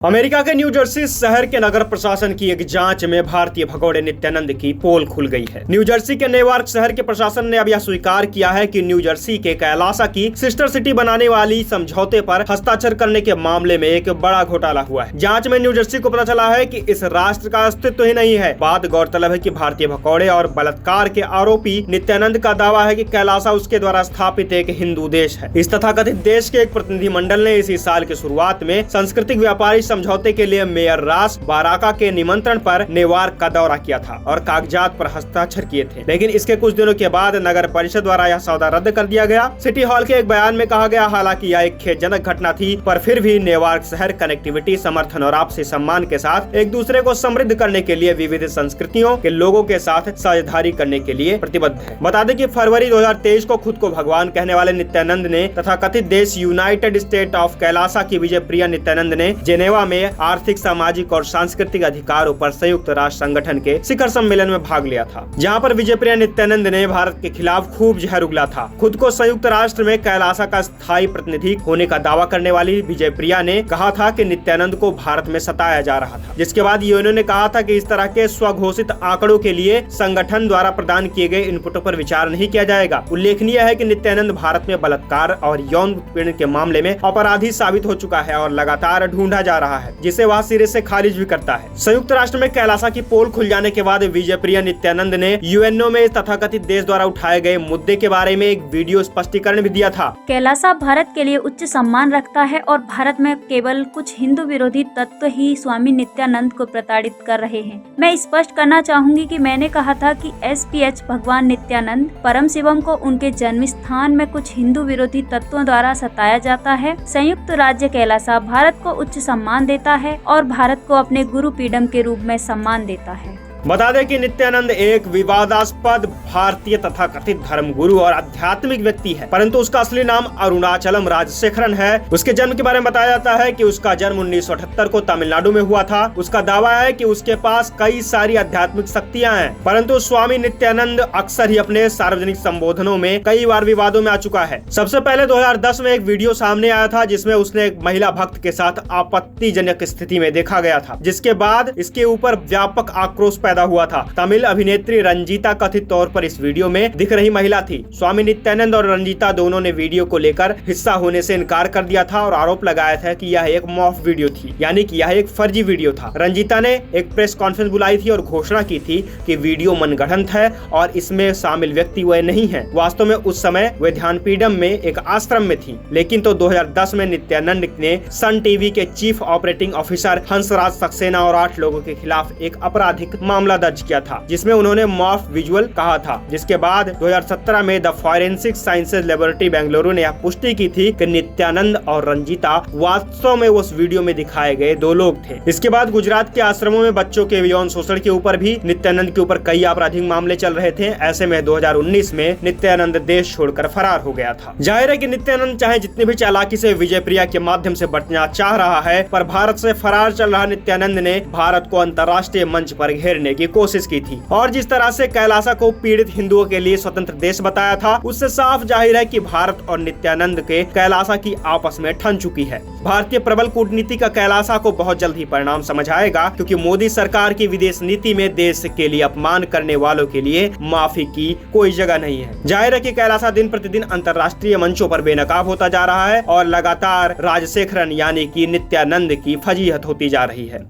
America के new Jersey शहर के नगर प्रशासन की एक जांच में भारतीय भगोड़े नित्यानंद की पोल खुल गई है। न्यू जर्सी के नेवार्क शहर के प्रशासन ने अब यह स्वीकार किया है कि न्यू जर्सी के कैलासा की सिस्टर सिटी बनाने वाली समझौते पर हस्ताक्षर करने के मामले में एक बड़ा घोटाला हुआ है। जांच में न्यू जर्सी को पता चला है कि इस राष्ट्र का अस्तित्व ही नहीं है। बात गौरतलब है कि भारतीय भगोड़े और बलात्कार के आरोपी नित्यानंद का दावा है कि कैलासा उसके द्वारा स्थापित एक हिंदू देश है। इस तथाकथित देश के एक प्रतिनिधिमंडल ने इसी साल की शुरुआत में सांस्कृतिक व्यापारी समझौते के लिए मेयर रास बाराका के निमंत्रण पर नेवार्क का दौरा किया था और कागजात पर हस्ताक्षर किए थे, लेकिन इसके कुछ दिनों के बाद नगर परिषद द्वारा यह सौदा रद्द कर दिया गया। सिटी हॉल के एक बयान में कहा गया, हालांकि यह एक खेदजनक घटना थी, पर फिर भी नेवार्क शहर कनेक्टिविटी, समर्थन और आपसी सम्मान के साथ एक दूसरे को समृद्ध करने के लिए विविध संस्कृतियों के लोगों के साथ साझेदारी करने के लिए प्रतिबद्ध है। बता दें कि फरवरी 2023 को खुद को भगवान कहने वाले नित्यानंद ने तथाकथित देश यूनाइटेड स्टेट ऑफ कैलासा की विजय प्रिया नित्यानंद ने जेनेवा में आर्थिक, सामाजिक और सांस्कृतिक अधिकारों पर संयुक्त राष्ट्र संगठन के शिखर सम्मेलन में भाग लिया था, जहां पर विजय प्रिया नित्यानंद ने भारत के खिलाफ खूब जहर उगला था। खुद को संयुक्त राष्ट्र में कैलासा का स्थायी प्रतिनिधि होने का दावा करने वाली विजय प्रिया ने कहा था कि नित्यानंद को भारत में सताया जा रहा था, जिसके बाद यूएनओ ने कहा था कि इस तरह के स्वघोषित आंकड़ों के लिए संगठन द्वारा प्रदान किए गए इनपुटों पर विचार नहीं किया जाएगा। उल्लेखनीय है कि नित्यानंद भारत में बलात्कार और यौन उत्पीड़न के मामले में अपराधी साबित हो चुका है और लगातार ढूंढा जा रहा है, जिसे वह सिरे से खारिज भी करता है। संयुक्त राष्ट्र में कैलासा की पोल खुल जाने के बाद विजय प्रिया नित्यानंद ने यूएनओ में तथाकथित देश द्वारा उठाए गए मुद्दे के बारे में एक वीडियो स्पष्टीकरण भी दिया था। कैलासा भारत के लिए उच्च सम्मान रखता है और भारत में केवल कुछ हिंदू विरोधी तत्व ही स्वामी नित्यानंद को प्रताड़ित कर रहे हैं। मैं स्पष्ट करना चाहूंगी कि मैंने कहा था कि एसपीएच भगवान नित्यानंद परम शिवम को उनके जन्म स्थान में कुछ हिंदू विरोधी तत्वों द्वारा सताया जाता है। संयुक्त राज्य कैलासा भारत को उच्च सम्मान देता है और भारत को अपने गुरु पीडम के रूप में सम्मान देता है। बता दें कि नित्यानंद एक विवादास्पद भारतीय तथाकथित धर्मगुरु और आध्यात्मिक व्यक्ति है, परंतु उसका असली नाम अरुणाचलम राजशेखरन है। उसके जन्म के बारे में बताया जाता है कि उसका जन्म 1978 को तमिलनाडु में हुआ था। उसका दावा है कि उसके पास कई सारी आध्यात्मिक शक्तियां हैं, परंतु स्वामी नित्यानंद अक्सर ही अपने सार्वजनिक संबोधनों में कई बार विवादों में आ चुका है। सबसे पहले 2010 में एक वीडियो सामने आया था जिसमें उसने एक महिला भक्त के साथ आपत्तिजनक स्थिति में देखा गया था, जिसके बाद इसके ऊपर व्यापक आक्रोश पैदा हुआ था। तमिल अभिनेत्री रंजीता कथित तौर पर इस वीडियो में दिख रही महिला थी। स्वामी नित्यानंद और रंजीता दोनों ने वीडियो को लेकर हिस्सा होने से इनकार कर दिया था और आरोप लगाया था कि यह एक मॉफ वीडियो थी, यानी कि यह एक फर्जी वीडियो था। रंजीता ने एक प्रेस कॉन्फ्रेंस बुलाई थी और घोषणा की थी कि वीडियो मनगढ़ंत है और इसमें शामिल व्यक्ति वह नहीं है। वास्तव में उस समय वे ध्यानपीडम में एक आश्रम में थी। लेकिन तो 2010 में नित्यानंद ने सन टीवी के chief operating officer Hansraj Saxena और 8 लोगों के खिलाफ एक आपराधिक मामला दर्ज किया था, जिसमें उन्होंने मॉर्फ विजुअल कहा था। जिसके बाद 2017 में the forensic sciences laboratory Bengaluru ने पुष्टि की थी कि नित्यानंद और रंजीता वास्तव में उस वीडियो में दिखाए गए 2 लोग थे। इसके बाद गुजरात के आश्रमों में बच्चों के यौन शोषण के ऊपर भी नित्यानंद के ऊपर कई आपराधिक मामले चल रहे थे। ऐसे में 2019 में नित्यानंद देश छोड़कर फरार हो गया था। जाहिर है कि नित्यानंद चाहे जितनी भी चालाकी से विजय प्रिया के माध्यम से बचना चाह रहा है, पर भारत से फरार चल रहा नित्यानंद ने भारत को अंतर्राष्ट्रीय मंच पर घेरने की कोशिश की थी और जिस तरह से कैलासा को पीड़ित हिंदुओं के लिए स्वतंत्र देश बताया था, उससे साफ जाहिर है कि भारत और नित्यानंद के कैलासा की आपस में ठन चुकी है। भारतीय प्रबल कूटनीति का कैलासा को बहुत जल्द ही परिणाम समझ आएगा, क्योंकि मोदी सरकार की विदेश नीति में देश के लिए अपमान करने वालों के लिए माफी की कोई जगह नहीं है। जाहिर है कि कैलासा दिन प्रतिदिन अंतर्राष्ट्रीय मंचों पर बेनकाब होता जा रहा है और लगातार राजशेखरन यानी कि नित्यानंद की फजीहत होती जा रही है।